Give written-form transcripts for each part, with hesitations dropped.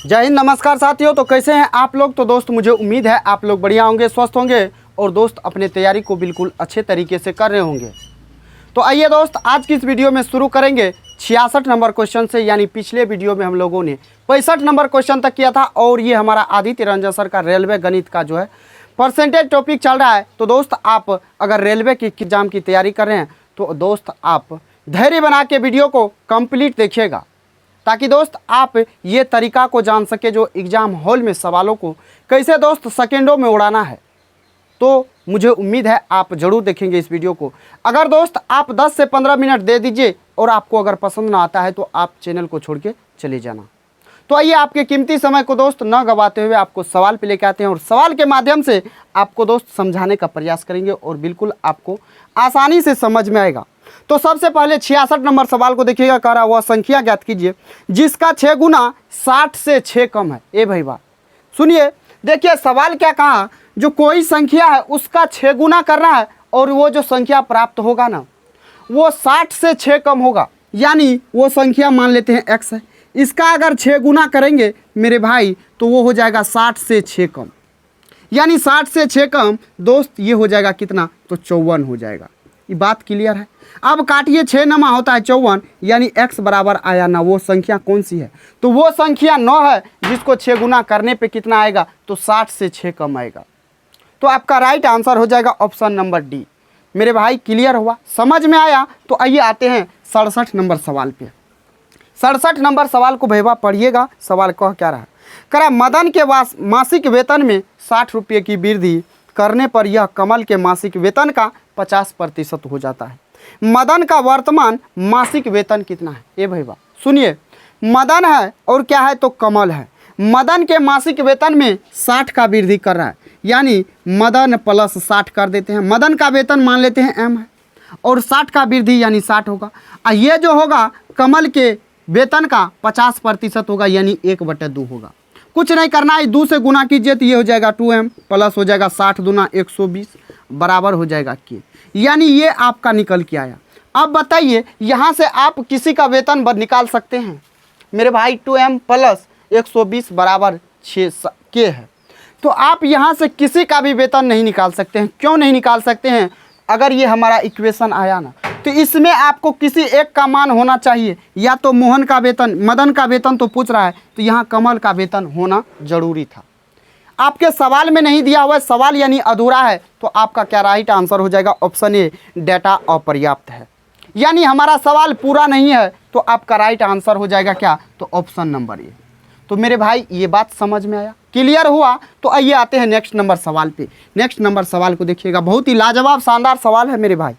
जय हिंद, नमस्कार साथियों। तो कैसे हैं आप लोग। तो दोस्त मुझे उम्मीद है आप लोग बढ़िया होंगे, स्वस्थ होंगे और दोस्त अपने तैयारी को बिल्कुल अच्छे तरीके से कर रहे होंगे। तो आइए दोस्त आज की इस वीडियो में शुरू करेंगे 66 नंबर क्वेश्चन से। यानी पिछले वीडियो में हम लोगों ने 65 नंबर क्वेश्चन तक किया था और ये हमारा आदित्य रंजन सर का रेलवे गणित का जो है परसेंटेज टॉपिक चल रहा है। तो दोस्त आप अगर रेलवे की एग्जाम की तैयारी कर रहे हैं तो दोस्त आप धैर्य बना के वीडियो को कंप्लीट देखिएगा, ताकि दोस्त आप ये तरीका को जान सके जो एग्ज़ाम हॉल में सवालों को कैसे दोस्त सेकेंडों में उड़ाना है। तो मुझे उम्मीद है आप ज़रूर देखेंगे इस वीडियो को। अगर दोस्त आप 10 से 15 मिनट दे दीजिए और आपको अगर पसंद ना आता है तो आप चैनल को छोड़ के चले जाना। तो आइए आपके कीमती समय को दोस्त न गवाते हुए आपको सवाल पे लेके आते हैं और सवाल के माध्यम से आपको दोस्त समझाने का प्रयास करेंगे और बिल्कुल आपको आसानी से समझ में आएगा। तो सबसे पहले 66 नंबर सवाल को देखिएगा। कह रहा वह संख्या ज्ञात कीजिए जिसका 6 गुना 60 से 6 कम है। ए भाई बात सुनिए, देखिए सवाल क्या कहा, जो कोई संख्या है उसका 6 गुना करना है और वो जो संख्या प्राप्त होगा ना वो 60 से 6 कम होगा। यानी वो संख्या मान लेते हैं x है, इसका अगर 6 गुना करेंगे मेरे भाई तो वो हो जाएगा 60 से 6 कम। यानी 60 से 6 कम दोस्त ये हो जाएगा कितना, तो 54 हो जाएगा। ये बात क्लियर है। अब काटिए 6 नमा होता है 54, यानी x बराबर आया ना, वो संख्या कौन सी है, तो वो संख्या 9 है जिसको 6 गुना करने पे कितना आएगा, तो 60 से 6 कम आएगा। तो आपका राइट आंसर हो जाएगा ऑप्शन नंबर डी। मेरे भाई क्लियर हुआ, समझ में आया। तो आइए आते हैं 67 नंबर सवाल पे। 67 नंबर सवाल को भैया पढ़िएगा। सवाल कह क्या रहा, करा मदन के मासिक वेतन में 60 रुपये की वृद्धि करने पर यह कमल के मासिक वेतन का 50% हो जाता है। मदन का वर्तमान मासिक वेतन कितना है। ए भैया सुनिए, मदन है और क्या है, तो कमल है। मदन के मासिक वेतन में 60 का वृद्धि कर रहा है, यानी मदन प्लस 60 कर देते हैं। मदन का वेतन मान लेते हैं m है और 60 का वृद्धि यानी 60 होगा। और ये जो होगा कमल के वेतन का 50% होगा, यानी 1/2 होगा। कुछ नहीं करना है, 2 से गुना कीजिए तो ये हो जाएगा 2m प्लस हो जाएगा 60 दूना 120 बराबर हो जाएगा k। यानी ये आपका निकल के आया। अब बताइए यहाँ से आप किसी का वेतन निकाल सकते हैं मेरे भाई। 2m प्लस 120 बराबर 6 k है। तो आप यहाँ से किसी का भी वेतन नहीं निकाल सकते हैं। क्यों नहीं निकाल सकते हैं, अगर ये हमारा इक्वेशन आया ना तो इसमें आपको किसी एक का मान होना चाहिए। या तो मोहन का वेतन, मदन का वेतन तो पूछ रहा है तो यहाँ कमल का वेतन होना जरूरी था। आपके सवाल में नहीं दिया हुआ है, सवाल यानी अधूरा है। तो आपका क्या राइट आंसर हो जाएगा ऑप्शन ए, डेटा अपर्याप्त है। यानी हमारा सवाल पूरा नहीं है। तो आपका राइट आंसर हो जाएगा क्या, तो ऑप्शन नंबर ए। तो मेरे भाई ये बात समझ में आया, क्लियर हुआ। तो आइए आते हैं नेक्स्ट नंबर सवाल पे। नेक्स्ट नंबर सवाल को देखिएगा, बहुत ही लाजवाब शानदार सवाल है मेरे भाई।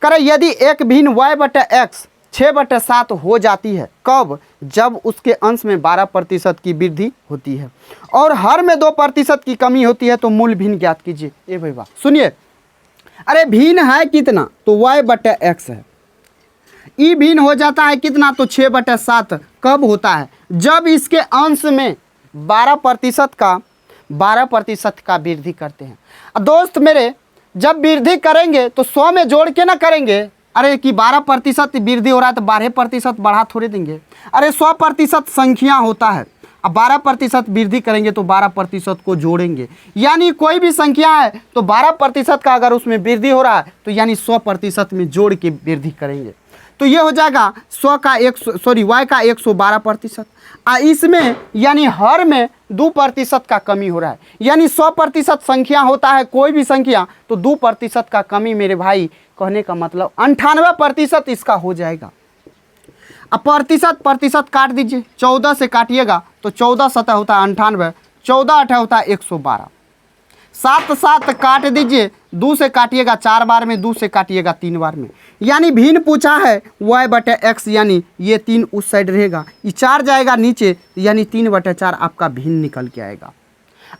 करे यदि एक भिन्न y/x 6/7 हो जाती है, कब, जब उसके अंश में 12% की वृद्धि होती है और हर में 2% की कमी होती है, तो मूल भिन्न ज्ञात कीजिए। ए भैया सुनिए, अरे भिन्न है कितना, तो y/x है। ई भिन्न हो जाता है कितना, तो 6/7 कब होता है, जब इसके अंश में 12% का वृद्धि करते हैं। दोस्त मेरे, जब वृद्धि करेंगे तो 100 में जोड़ के ना करेंगे। अरे कि 12% वृद्धि हो रहा है तो 12% बढ़ा थोड़े देंगे। अरे 100% संख्या होता है, अब 12% वृद्धि करेंगे तो 12% को जोड़ेंगे। यानी कोई भी संख्या है तो 12% का अगर उसमें वृद्धि हो रहा है तो यानी 100% में जोड़ के वृद्धि करेंगे। तो ये हो जाएगा y का 112%। इसमें यानी हर में 2% का कमी हो रहा है। यानी 100% संख्या होता है कोई भी संख्या, तो 2% का कमी मेरे भाई, कहने का मतलब 98% इसका हो जाएगा। अब प्रतिशत काट दीजिए, 14 से काटिएगा तो 14 7 होता है 98, 14 8 होता है 112। 7 7 काट दीजिए, 2 से काटिएगा 4 बार में, 2 से काटिएगा 3 बार में। यानी भिन्न पूछा है y/x, यानी ये 3 उस साइड रहेगा, ये 4 जाएगा नीचे, यानी 3/4 आपका भिन्न निकल के आएगा।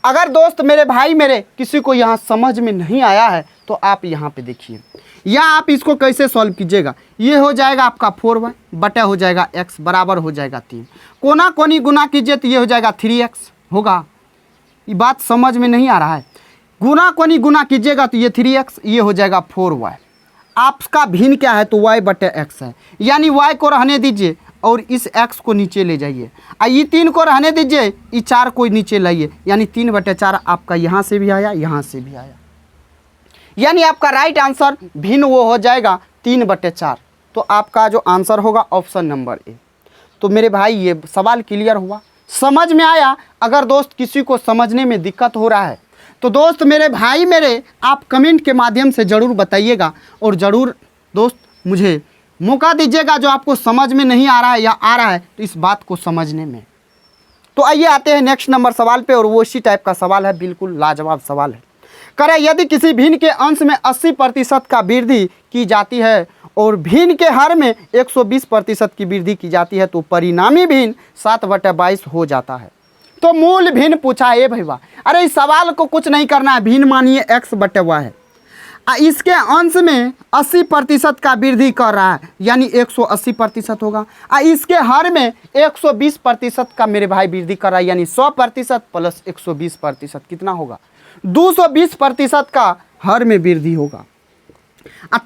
अगर दोस्त मेरे भाई मेरे किसी को यहाँ समझ में नहीं आया है तो आप यहाँ पे देखिए, या आप इसको कैसे सॉल्व कीजिएगा। ये हो जाएगा आपका 4y बटा हो जाएगा x बराबर हो जाएगा 3। कोना कोनी गुना कीजिए तो ये हो जाएगा 3x होगा। ये बात समझ में नहीं आ रहा है, गुना कोनी गुना कीजिएगा तो ये 3x, ये हो जाएगा 4y। आपका भिन्न क्या है, तो y/x है। यानी y को रहने दीजिए और इस x को नीचे ले जाइए। ये 3 को रहने दीजिए, ये 4 को नीचे लाइए, यानी 3/4 आपका यहाँ से भी आया, यहाँ से भी आया, यानी आपका राइट आंसर भिन्न वो हो जाएगा 3/4। तो आपका जो आंसर होगा ऑप्शन नंबर ए। तो मेरे भाई ये सवाल क्लियर हुआ, समझ में आया। अगर दोस्त किसी को समझने में दिक्कत हो रहा है तो दोस्त मेरे भाई मेरे आप कमेंट के माध्यम से ज़रूर बताइएगा, और ज़रूर दोस्त मुझे मौका दीजिएगा जो आपको समझ में नहीं आ रहा है या आ रहा है तो इस बात को समझने में। तो आइए आते हैं नेक्स्ट नंबर सवाल पे, और वो इसी टाइप का सवाल है, बिल्कुल लाजवाब सवाल है। करें यदि किसी भिन्न के अंश में 80% का वृद्धि की जाती है और भिन्न के हर में 120% की वृद्धि की जाती है तो परिणामी भिन्न 7/22 हो जाता है। तो मूल भिन्न पूछा है भैया। अरे इस सवाल को कुछ नहीं करना है, भिन्न मानिए x/y है, इसके अंश में 80% का वृद्धि कर रहा है यानी 180% होगा, इसके हर में 120% का मेरे भाई वृद्धि कर रहा है यानी 100% प्लस 120% कितना होगा, 220% का हर में वृद्धि होगा।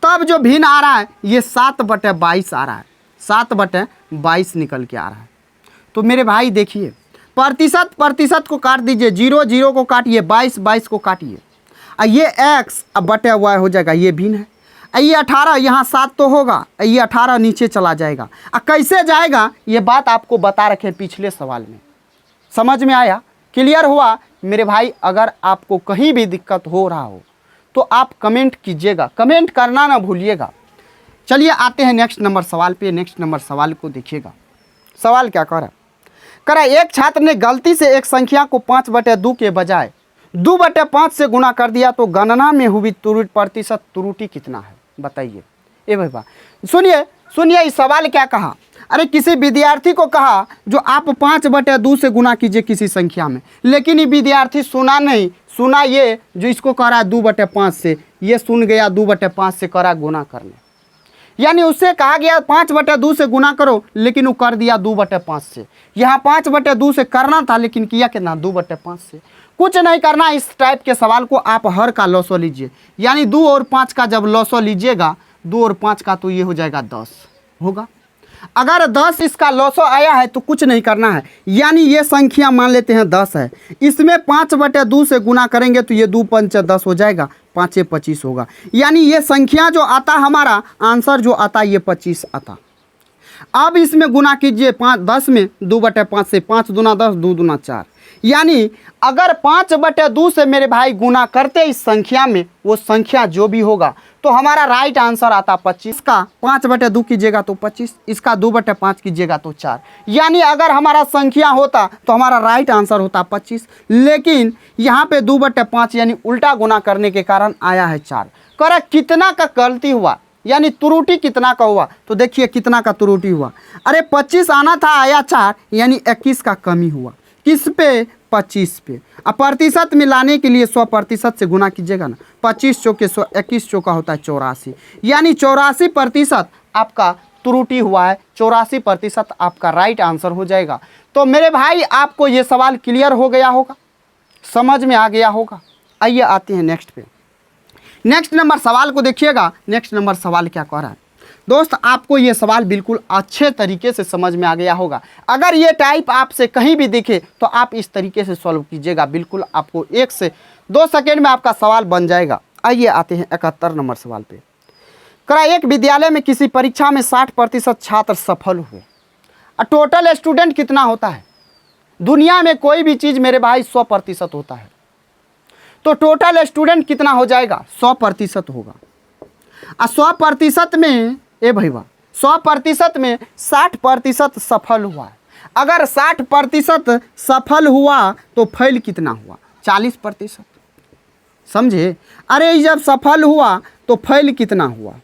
तब जो भिन्न आ रहा है ये 7/22 आ रहा है, 7/22 निकल के आ रहा है। तो मेरे भाई देखिए प्रतिशत को काट दीजिए, 0 को काटिए, 22 को काटिए, ये x/y हो जाएगा, ये भिन्न है। ये 18 यहाँ 7 तो होगा, ये 18 नीचे चला जाएगा। कैसे जाएगा ये बात आपको बता रखे पिछले सवाल में, समझ में आया, क्लियर हुआ मेरे भाई। अगर आपको कहीं भी दिक्कत हो रहा हो तो आप कमेंट कीजिएगा, कमेंट करना ना भूलिएगा। चलिए आते हैं नेक्स्ट नंबर सवाल पे। नेक्स्ट नंबर सवाल को देखिएगा, सवाल क्या कह रहा है। एक छात्र ने गलती से एक संख्या को 5/2 के बजाय 2/5 से गुना कर दिया तो गणना में हुई प्रतिशत त्रुटि कितना है, बताइए। ए भैया सुनिए इस सवाल क्या कहा। अरे किसी विद्यार्थी को कहा जो आप 5/2 से गुना कीजिए किसी संख्या में, लेकिन ये विद्यार्थी सुना नहीं, सुना ये जो इसको कह रहा है 2/5 से, ये सुन गया 2/5 से करा गुना करने, यानी उससे कहा गया 5/2 से गुना करो, लेकिन वो कर दिया 2/5 से। यहाँ 5/2 से करना था लेकिन किया कितना, 2/5 से। कुछ नहीं करना, इस टाइप के सवाल को आप हर का लॉसो लीजिए, यानी 2 और 5 का जब लॉसो लीजिएगा 2 और 5 का तो ये हो जाएगा 10 होगा। अगर 10 इसका लॉसो आया है तो कुछ नहीं करना है, यानी ये संख्या मान लेते हैं 10 है, इसमें 5/2 से गुना करेंगे तो ये 2 5 10 हो जाएगा, 5 25 होगा, यानी ये संख्या जो आता हमारा आंसर जो आता ये 25 आता। अब इसमें गुना कीजिए 10 में 2/5 से, 5 दूना 10, 2 दूना 4, यानी अगर 5/2 से मेरे भाई गुना करते इस संख्या में, वो संख्या जो भी होगा तो हमारा राइट आंसर आता 25 का। 5/2 कीजिएगा तो 25, इसका 2/5 कीजिएगा तो 4, यानी अगर हमारा संख्या होता तो हमारा राइट आंसर होता 25, लेकिन यहाँ पे 2/5 यानी उल्टा गुना करने के कारण आया है 4। करेक्ट कितना का गलती हुआ, यानी त्रुटि कितना का हुआ, तो देखिए कितना का त्रुटि हुआ। अरे 25 आना था, आया 4, यानी 21 का कमी हुआ। किस पे, 25 पे। अब प्रतिशत में लाने के लिए 100% से गुना कीजिएगा ना, 25 चौके 100, 21 चौका होता है 84, यानी 84% आपका त्रुटि हुआ है, 84% आपका राइट आंसर हो जाएगा। तो मेरे भाई आपको ये सवाल क्लियर हो गया होगा, समझ में आ गया होगा। आइए आते हैं नेक्स्ट पे। नेक्स्ट नंबर सवाल को देखिएगा। नेक्स्ट नंबर सवाल क्या कह रहा है दोस्त, आपको ये सवाल बिल्कुल अच्छे तरीके से समझ में आ गया होगा। अगर ये टाइप आपसे कहीं भी दिखे तो आप इस तरीके से सॉल्व कीजिएगा, बिल्कुल आपको 1 से 2 सेकेंड में आपका सवाल बन जाएगा। आइए आते हैं 71 नंबर सवाल पे। करा एक विद्यालय में किसी परीक्षा में 60% छात्र सफल हुए, टोटल स्टूडेंट कितना होता है? दुनिया में कोई भी चीज़ मेरे भाई 100% होता है, तो टोटल स्टूडेंट कितना हो जाएगा? 100% होगा। 100% में ए भैया 100% में 60% सफल हुआ है। अगर 60% सफल हुआ तो फेल कितना हुआ? 40%, समझे? अरे जब सफल हुआ तो फेल कितना हुआ?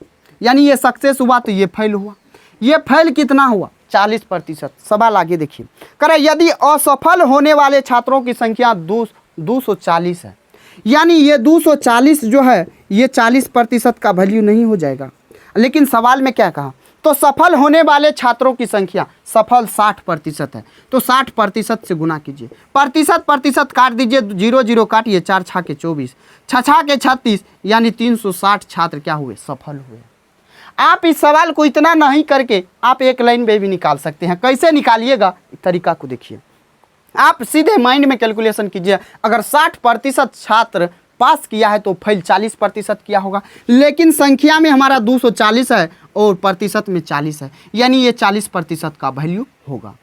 यानी ये सक्सेस हुआ तो ये फेल हुआ, ये फेल कितना हुआ? 40%। सवाल आगे देखिए, करे यदि असफल होने वाले छात्रों की संख्या 240 है, यानी ये 240 जो है ये 40% का वैल्यू नहीं हो जाएगा। लेकिन सवाल में क्या कहा, तो सफल होने वाले छात्रों की संख्या सफल 60% है, तो 60% से गुना कीजिए, प्रतिशत काट दीजिए, 0 0 काटिए, 4 6 के 24, 6 6 के 36, यानी 360 छात्र क्या हुए? सफल हुए। आप इस सवाल को इतना नहीं करके आप एक लाइन में भी निकाल सकते हैं। कैसे निकालिएगा, तरीका को देखिए। आप सीधे माइंड में कैलकुलेशन कीजिए। अगर 60% छात्र पास किया है तो फेल 40% किया होगा, लेकिन संख्या में हमारा 240 है और प्रतिशत में 40 है, यानी ये 40% का वैल्यू होगा।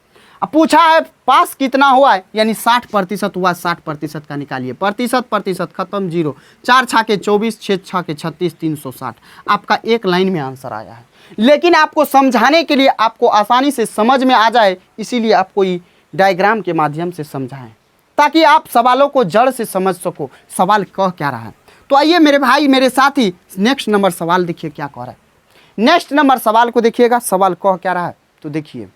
अब पूछा है पास कितना हुआ है, यानी 60% हुआ, 60% का निकालिए। प्रतिशत खत्म, 0, 4 छाके 24, 6 छाके 36, 360। आपका एक लाइन में आंसर आया है। लेकिन आपको समझाने के लिए, आपको आसानी से समझ में आ जाए, इसीलिए आपको ये डायग्राम के माध्यम से समझाएं, ताकि आप सवालों को जड़ से समझ सको सवाल कह क्या रहा है। तो आइए मेरे भाई मेरे साथी, नेक्स्ट नंबर सवाल देखिए क्या कह रहा है। नेक्स्ट नंबर सवाल को देखिएगा, सवाल कह क्या रहा है। तो देखिए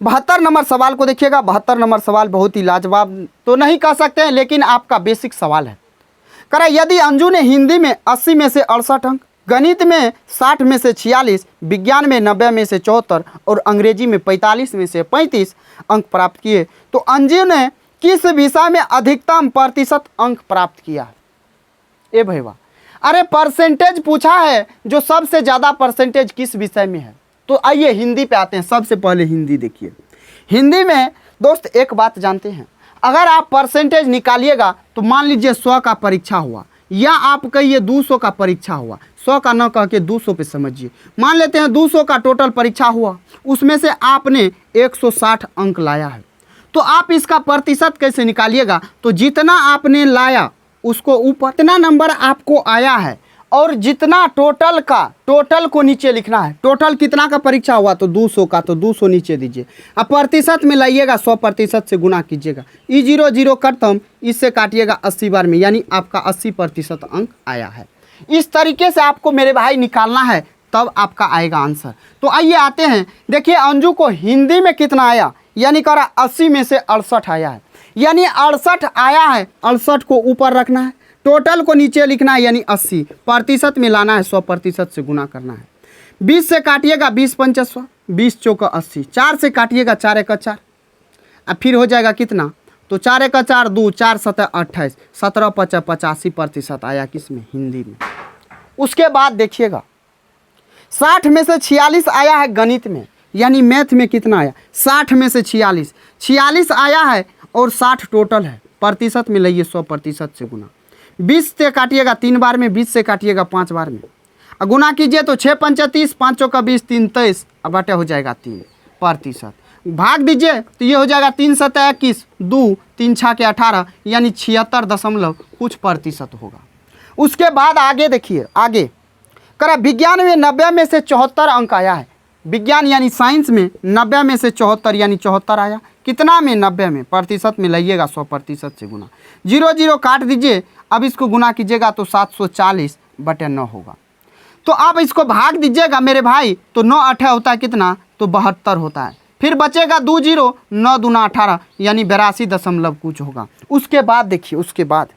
72 नंबर सवाल को देखिएगा। 72 नंबर सवाल बहुत ही लाजवाब तो नहीं कह सकते हैं, लेकिन आपका बेसिक सवाल है। कह रहा यदि अंजू ने हिंदी में 80 में से 68 अंक, गणित में 60 में से 46, विज्ञान में 90 में से 74 और अंग्रेजी में 45 में से 35 अंक प्राप्त किए, तो अंजू ने किस विषय में अधिकतम प्रतिशत अंक प्राप्त किया? ए भैया, अरे परसेंटेज पूछा है, जो सबसे ज़्यादा परसेंटेज किस विषय में है। तो आइए हिंदी पे आते हैं। सबसे पहले हिंदी देखिए। हिंदी में दोस्त एक बात जानते हैं, अगर आप परसेंटेज निकालिएगा तो मान लीजिए 100 का परीक्षा हुआ, या आप कहिए 200 का परीक्षा हुआ, 100 का न कह के 200 पे समझिए। मान लेते हैं 200 का टोटल परीक्षा हुआ, उसमें से आपने 160 अंक लाया है, तो आप इसका प्रतिशत कैसे निकालिएगा? तो जितना आपने लाया उसको ऊपर, इतना नंबर आपको आया है, और जितना टोटल को नीचे लिखना है। टोटल कितना का परीक्षा हुआ? तो 200 का, तो 200 नीचे दीजिए। अब प्रतिशत में लाइएगा, 100% से गुना कीजिएगा। ई 0 0 खत्म, इससे काटिएगा 80 बार में, यानी आपका 80% अंक आया है। इस तरीके से आपको मेरे भाई निकालना है, तब आपका आएगा आंसर। तो आइए आते हैं, देखिए अंजू को हिंदी में कितना आया, यानी कह रहा 80 में से 68 आया है, यानी 68 आया है। 68 को ऊपर रखना है, टोटल को नीचे लिखना है, यानी 80, प्रतिशत में लाना है, 100% से गुना करना है। 20 से काटिएगा, 20 पंचा 100, 20 चौका 80, 4 से काटिएगा, 4 एका 4, अब फिर हो जाएगा कितना? तो 4 एका 4, 2, 4 7 28, 17 50 85% आया किसमें? हिंदी में। उसके बाद देखिएगा 60 में से 46 आया है गणित में, यानी मैथ में कितना आया? 60 में से 46 आया है, और 60 टोटल है, प्रतिशत में लाइए, 100% से गुना। 20 से काटिएगा 3 बार में, 20 से काटिएगा 5 बार में, गुना कीजिए तो 6 पंचा 30, 5 चौका 20, 3 23, अब बटे हो जाएगा 3%। भाग दीजिए तो ये हो जाएगा 3 सत्ता 21, 2 3 छा के 18, यानी 76 दशमलव कुछ प्रतिशत होगा। उसके बाद आगे देखिए, आगे करा विज्ञान में 90 में से 74 अंक आया है। विज्ञान यानी साइंस में 90 में से 74, यानी 74 आया। कितना में? 90 में, प्रतिशत में लाइएगा, 100% से गुना। 0 0 काट दीजिए, अब इसको गुना कीजिएगा तो 740/9 होगा। तो अब इसको भाग दीजिएगा मेरे भाई, तो 9 8 होता है कितना? तो 72 होता है। फिर बचेगा 2 0, 9 दूना 18, यानी 82 दशमलव कुछ होगा। उसके बाद देखिए, उसके बाद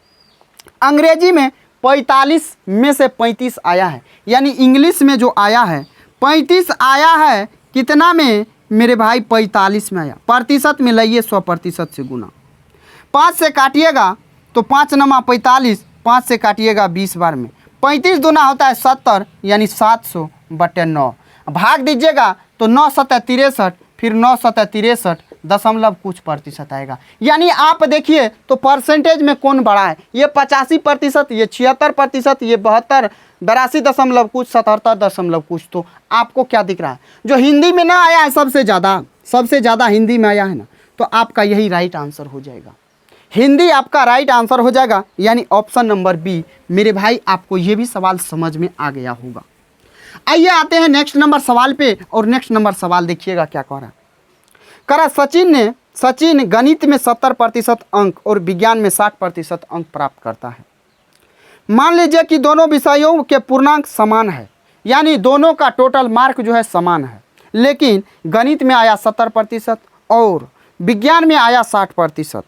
अंग्रेजी में 45 में से 35 आया है, यानी इंग्लिश में जो आया है 35 आया है। कितना में मेरे भाई? 45 में आया। प्रतिशत में लाइए, 100% से गुना। 5 से काटिएगा तो 5 नमा 45, 5 से काटिएगा 20 बार में, 35 दूना होता है 70, यानी 700/9। भाग दीजिएगा तो 9 7 63, फिर 9 7 63 दशमलव कुछ प्रतिशत आएगा। यानी आप देखिए तो परसेंटेज में कौन बड़ा है? ये 85%, ये 76%, ये 72, 82 दशमलव कुछ, 77 दशमलव कुछ। तो आपको क्या दिख रहा है? जो हिंदी में ना आया है सबसे ज़्यादा हिंदी में आया है ना, तो आपका यही राइट आंसर हो जाएगा। हिंदी आपका राइट आंसर हो जाएगा, यानी ऑप्शन नंबर बी। मेरे भाई आपको ये भी सवाल समझ में आ गया होगा। आइए आते हैं नेक्स्ट नंबर सवाल पे, और नेक्स्ट नंबर सवाल देखिएगा क्या कह रहा है। करा सचिन गणित में 70% अंक और विज्ञान में 60% अंक प्राप्त करता है। मान लीजिए कि दोनों विषयों के पूर्णांक समान है, यानी दोनों का टोटल मार्क जो है समान है, लेकिन गणित में आया 70% और विज्ञान में आया 60%।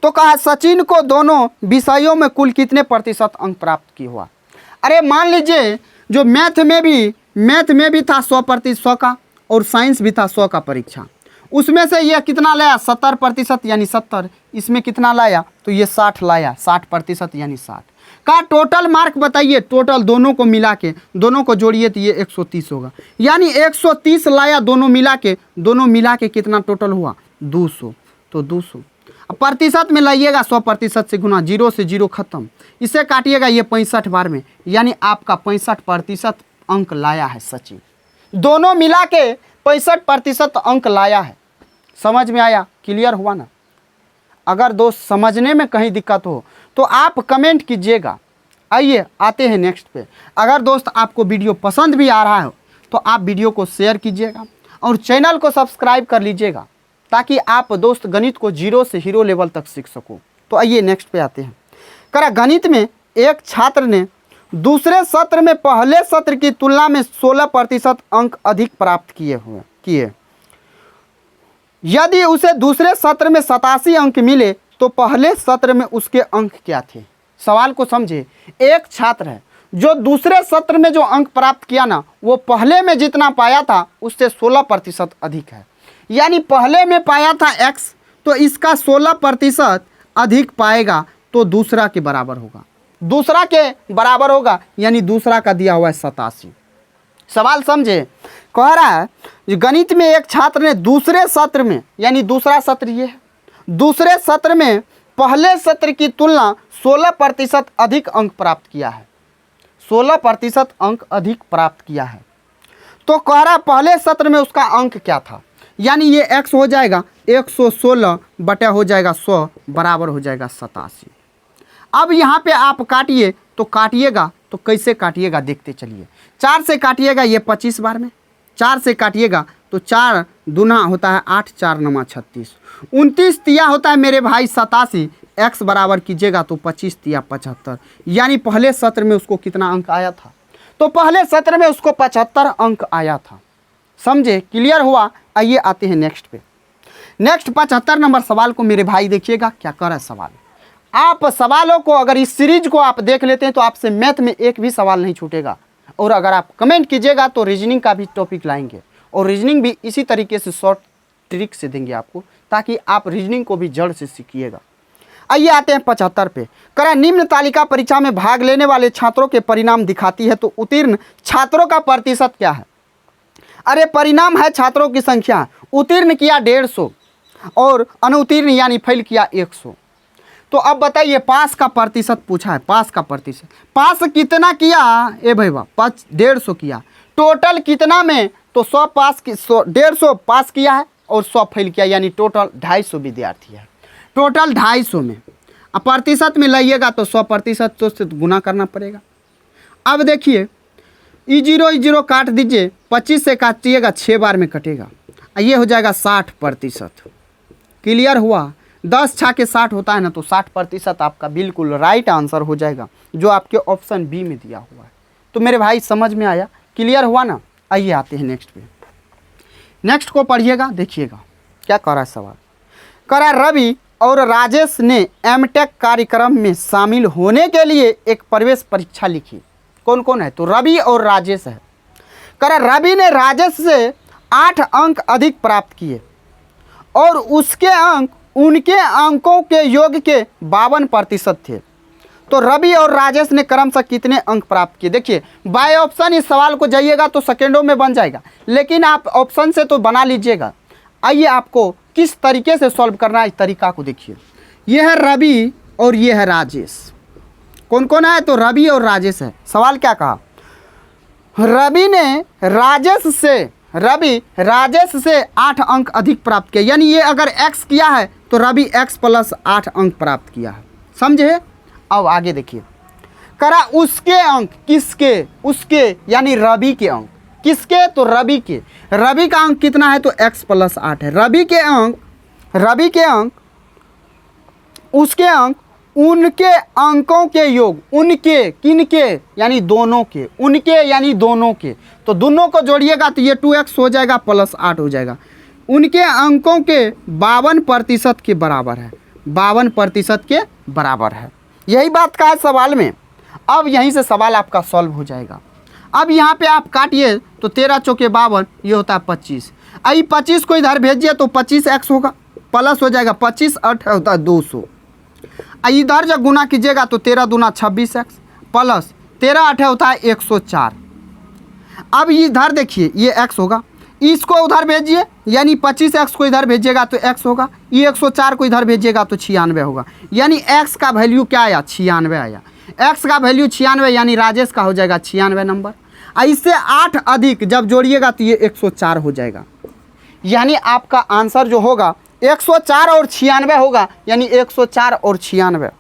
तो कहा सचिन को दोनों विषयों में कुल कितने प्रतिशत अंक प्राप्त की हुआ? अरे मान लीजिए जो मैथ में भी था 100% का, और साइंस भी था 100 का परीक्षा, उसमें से ये कितना लाया 70% यानी 70, इसमें कितना लाया तो ये 60 लाया, 60% यानी 60 का टोटल मार्क बताइए। टोटल दोनों को मिला के, दोनों को जोड़िए तो ये 130 होगा, यानी 130 लाया दोनों मिला के कितना टोटल हुआ 200, तो 200। अब प्रतिशत में लाइएगा 100% से गुना, 0 से 0 खत्म, इसे काटिएगा ये 65 बार में, यानी आपका 65% अंक लाया है सचिन। दोनों मिला के 65% अंक लाया है। समझ में आया, क्लियर हुआ ना। अगर दोस्त समझने में कहीं दिक्कत हो तो आप कमेंट कीजिएगा। आइए आते हैं नेक्स्ट पे। अगर दोस्त आपको वीडियो पसंद भी आ रहा हो तो आप वीडियो को शेयर कीजिएगा और चैनल को सब्सक्राइब कर लीजिएगा, ताकि आप दोस्त गणित को 0 से हीरो लेवल तक सीख सको। तो आइए नेक्स्ट पे आते हैं। करा गणित में एक छात्र ने दूसरे सत्र में पहले सत्र की तुलना में 16% अंक अधिक प्राप्त किए। यदि उसे दूसरे सत्र में 87 अंक मिले तो पहले सत्र में उसके अंक क्या थे। सवाल को समझे, एक छात्र है जो दूसरे सत्र में जो अंक प्राप्त किया ना, वो पहले में जितना पाया था उससे 16% अधिक है। यानी पहले में पाया था x, तो इसका 16% अधिक पाएगा तो दूसरा के बराबर होगा, दूसरा के बराबर होगा, यानी दूसरा का दिया हुआ है 87। सवाल समझे, कह रहा है गणित में एक छात्र ने दूसरे सत्र में, यानी दूसरा सत्र ये है, दूसरे सत्र में पहले सत्र की तुलना 16% अधिक अंक प्राप्त किया है, 16% अंक अधिक प्राप्त किया है। तो कह रहा है पहले सत्र में उसका अंक क्या था, यानी ये x हो जाएगा 116 बटा हो जाएगा 100 बराबर हो जाएगा 87। अब यहाँ पे आप काटिए, तो काटिएगा तो कैसे काटिएगा देखते चलिए। 4 से काटिएगा ये 25 बार में, 4 से काटिएगा तो 4 दूना होता है 8, 4 9 36, 29 तिया होता है मेरे भाई 87, x बराबर कीजिएगा तो 25 तिया 75, यानी पहले सत्र में उसको कितना अंक आया था, तो पहले सत्र में उसको 75 अंक आया था। समझे, क्लियर हुआ। आइए आते हैं नेक्स्ट पे। नेक्स्ट 75 नंबर सवाल को मेरे भाई देखिएगा क्या कर रहा है सवाल। आप सवालों को अगर इस सीरीज को आप देख लेते हैं तो आपसे मैथ में एक भी सवाल नहीं छूटेगा, और अगर आप कमेंट कीजिएगा तो रीजनिंग का भी टॉपिक लाएंगे, और रीजनिंग भी इसी तरीके से शॉर्ट ट्रिक से देंगे आपको, ताकि आप रीजनिंग को भी जड़ से सीखिएगा। आइए आते हैं 75 पे। करा निम्न तालिका परीक्षा में भाग लेने वाले छात्रों के परिणाम दिखाती है, तो उत्तीर्ण छात्रों का प्रतिशत क्या है। अरे परिणाम है छात्रों की संख्या, उत्तीर्ण किया 150 और अनुत्तीर्ण यानी फेल किया 100। तो अब बताइए पास का प्रतिशत पूछा है, पास का प्रतिशत, पास कितना किया ए भाई वाह 150 किया, टोटल कितना में तो 100 पास की 150 पास किया है और 100 फेल किया, यानी टोटल 250 विद्यार्थी है, टोटल 250 में। अब प्रतिशत में लाइएगा तो 100% तो से गुना करना पड़ेगा। अब देखिए ई जीरो काट दीजिए, 25 से काटिएगा 6 बार में कटेगा, ये हो जाएगा 60%। क्लियर हुआ। 10 छा के 60 होता है ना, तो 60% आपका बिल्कुल राइट आंसर हो जाएगा, जो आपके ऑप्शन बी में दिया हुआ है। तो मेरे भाई समझ में आया, क्लियर हुआ ना। आइए आते हैं नेक्स्ट पे। नेक्स्ट को पढ़िएगा, देखिएगा क्या कर रहा है सवाल। कह रहा है रवि और राजेश ने एमटेक कार्यक्रम में शामिल होने के लिए एक प्रवेश परीक्षा लिखी। कौन कौन है, तो रवि और राजेश है। कह रहा रवि ने राजेश से 8 अंक अधिक प्राप्त किए और उसके अंक उनके अंकों के योग के 52% थे। तो रवि और राजेश ने क्रमशः कितने अंक प्राप्त किए। देखिए बाय ऑप्शन इस सवाल को जाइएगा तो सेकेंडों में बन जाएगा, लेकिन आप ऑप्शन से तो बना लीजिएगा। आइए आपको किस तरीके से सॉल्व करना है, इस तरीका को देखिए। ये है रवि और ये है राजेश। कौन कौन है, तो रवि और राजेश है। सवाल क्या कहा, रवि राजेश से 8 अंक अधिक प्राप्त किया, यानी ये अगर x किया है तो रवि x + 8 अंक प्राप्त किया है। समझे। अब आगे देखिए, करा उसके अंक किसके, उसके यानी रवि के अंक किसके, तो रवि के। रवि का अंक कितना है, तो x + 8 है। रवि के अंक उसके अंक उनके अंकों के योग, उनके किनके यानी दोनों के, उनके यानी दोनों के, तो दोनों को जोड़िएगा तो ये 2x हो जाएगा + 8 हो जाएगा। उनके अंकों के 52% के बराबर है, 52% के बराबर है। यही बात का है सवाल में। अब यहीं से सवाल आपका सॉल्व हो जाएगा। अब यहाँ पे आप काटिए तो 13 × 52 ये होता है 25। आई 25 को इधर भेजिए तो 25x होगा, प्लस हो जाएगा 25 8 होता है 200। इधर जब गुना कीजिएगा तो 13 दूना 26x प्लस 13 8 होता है 104। अब इधर देखिए ये x होगा, इसको उधर भेजिए यानी 25x को इधर भेजिएगा तो x होगा, ये 104 को इधर भेजिएगा तो 96 होगा, यानी x का वैल्यू क्या आया 96 आया। x का वैल्यू 96 यानी राजेश का हो जाएगा 96 नंबर। इससे 8 अधिक जब जोड़िएगा तो ये 104 हो जाएगा, यानी आपका आंसर जो होगा 104 और 96 होगा, यानी 104 और 96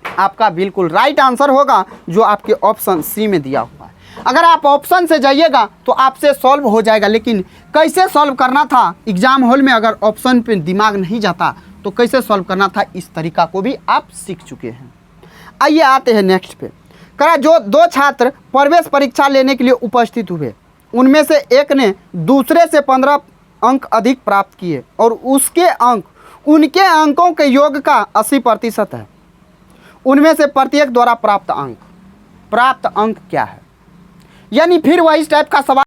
आपका बिल्कुल राइट आंसर होगा जो आपके ऑप्शन सी में दिया हुआ है। अगर आप ऑप्शन से जाइएगा तो आपसे सॉल्व हो जाएगा, लेकिन कैसे सॉल्व करना था एग्जाम हॉल में अगर ऑप्शन पे दिमाग नहीं जाता तो कैसे सॉल्व करना था इस तरीका को भी आप सीख चुके हैं। आइए आते हैं नेक्स्ट पे। करा जो 2 छात्र प्रवेश परीक्षा लेने के लिए उपस्थित हुए, उनमें से एक ने दूसरे से 15 अंक अधिक प्राप्त किए और उसके अंक उनके अंकों के योग का 80% है। उनमें से प्रत्येक द्वारा प्राप्त अंक क्या है? यानी फिर वही टाइप का सवाल